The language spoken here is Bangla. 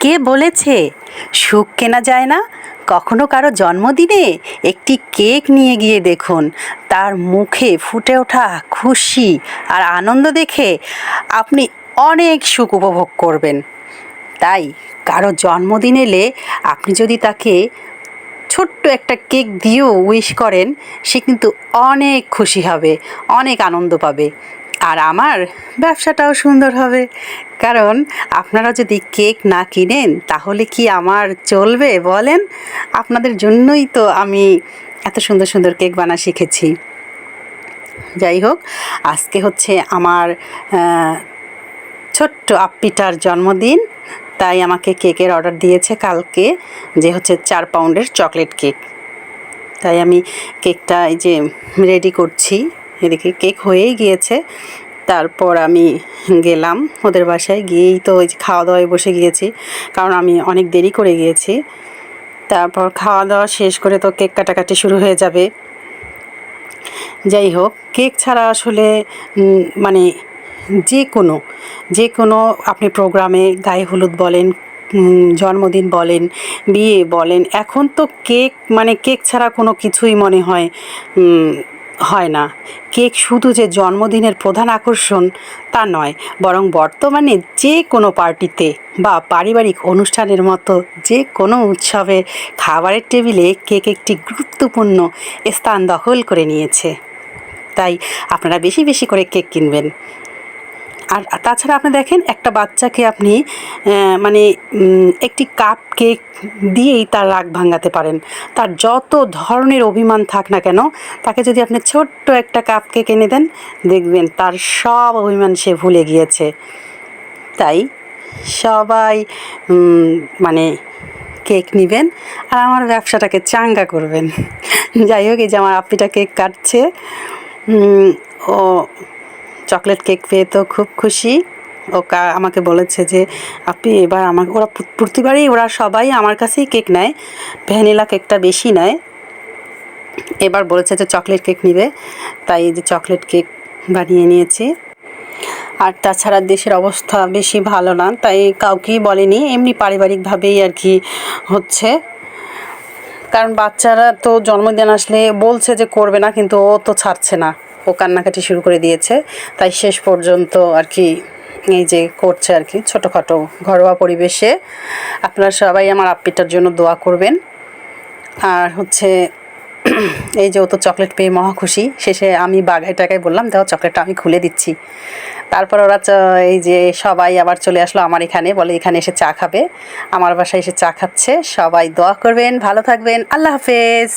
কে বলেছে সুখ কেনা যায় না? কখনো কারো জন্মদিনে একটি কেক নিয়ে গিয়ে দেখুন, তার মুখে ফুটে ওঠা খুশি আর আনন্দ দেখে আপনি অনেক সুখ উপভোগ করবেন। তাই কারো জন্মদিন এলে আপনি যদি তাকে ছোট্ট একটা কেক দিয়েও উইশ করেন, সে কিন্তু অনেক খুশি হবে, অনেক আনন্দ পাবে। আর আমার ব্যবসাটাও সুন্দর হবে, কারণ আপনারা যদি কেক না কিনেন তাহলে কি আমার চলবে বলেন? আপনাদের জন্যই তো আমি এত সুন্দর সুন্দর কেক বানা শিখেছি। যাই হোক, আজকে হচ্ছে আমার ছোট্ট আপ্পিটার জন্মদিন, তাই আমাকে কেকের অর্ডার দিয়েছে কালকে, যে হচ্ছে 4 পাউন্ডের চকলেট কেক। তাই আমি কেকটা এই যে রেডি করছি, এদিকে কেক হয়েই গিয়েছে। তারপর আমি গেলাম ওদের বাসায়, গিয়েই তো ওই যে খাওয়া দাওয়ায় বসে গিয়েছি, কারণ আমি অনেক দেরি করে গিয়েছি। তারপর খাওয়া দাওয়া শেষ করে তো কেক কাটাকাটি শুরু হয়ে যাবে। যাই হোক, কেক ছাড়া আসলে মানে যে কোনো আপনি প্রোগ্রামে গায়ে হলুদ বলেন, জন্মদিন বলেন, বিয়ে বলেন, এখন তো কেক মানে কেক ছাড়া কোনো কিছুই মনে হয় হয় না। কেক শুধু যে জন্মদিনের প্রধান আকর্ষণ তা নয়, বরং বর্তমানে যে কোনো পার্টিতে বা পারিবারিক অনুষ্ঠানের মতো যে কোনো উৎসবে খাবারের টেবিলে কেক একটি গুরুত্বপূর্ণ স্থান দখল করে নিয়েছে। তাই আপনারা বেশি বেশি করে কেক কিনবেন। আর তাছাড়া আপনি দেখেন, একটা বাচ্চাকে আপনি মানে একটি কাপ কেক দিয়েই তার রাগ ভাঙাতে পারেন। তার যত ধরনের অভিমান থাক না কেন, তাকে যদি আপনি ছোট্ট একটা কাপ কেক এনে দেন, দেখবেন তার সব অভিমান সে ভুলে গিয়েছে। তাই সবাই মানে কেক নেবেন আর আমার ব্যবসাটাকে চাঙ্গা করবেন। যাই হোক, এই যে আমার আপ্পিটা কেক কাটছে, ও চকলেট কেক পেয়ে তো খুব খুশি। ও আমাকে বলেছে যে আপনি এবার আমাকে, ওরা প্রতিবারই ওরা সবাই আমার কাছেই কেক নেয়, ভ্যানিলা কেকটা বেশি নেয়, এবার বলেছে যে চকলেট কেক নেবে, তাই এই যে চকলেট কেক বানিয়ে নিয়েছি। আর তাছাড়া দেশের অবস্থা বেশি ভালো না, তাই কাউকেই বলেনি, এমনি পারিবারিকভাবেই আর কি হচ্ছে। কারণ বাচ্চারা তো জন্মদিন আসলে বলছে যে করবে না, কিন্তু ও তো ছাড়ছে না, ও কান্নাকাটি শুরু করে দিয়েছে। তাই শেষ পর্যন্ত আর কি এই যে করছে আর কি ছোটোখাটো ঘরোয়া পরিবেশে। আপনারা সবাই আমার আপ্পিটার জন্য দোয়া করবেন। আর হচ্ছে এই যে ও তো চকলেট পেয়ে মহা খুশি, শেষে আমি বাগায় টাগায় বললাম দেখো চকলেটটা আমি খুলে দিচ্ছি। তারপর ওরা এই যে সবাই আবার চলে আসলো আমার এখানে, বলে এখানে এসে চা খাবে, আমার বাসায় এসে চা খাচ্ছে। সবাই দোয়া করবেন, ভালো থাকবেন, আল্লাহ হাফেজ।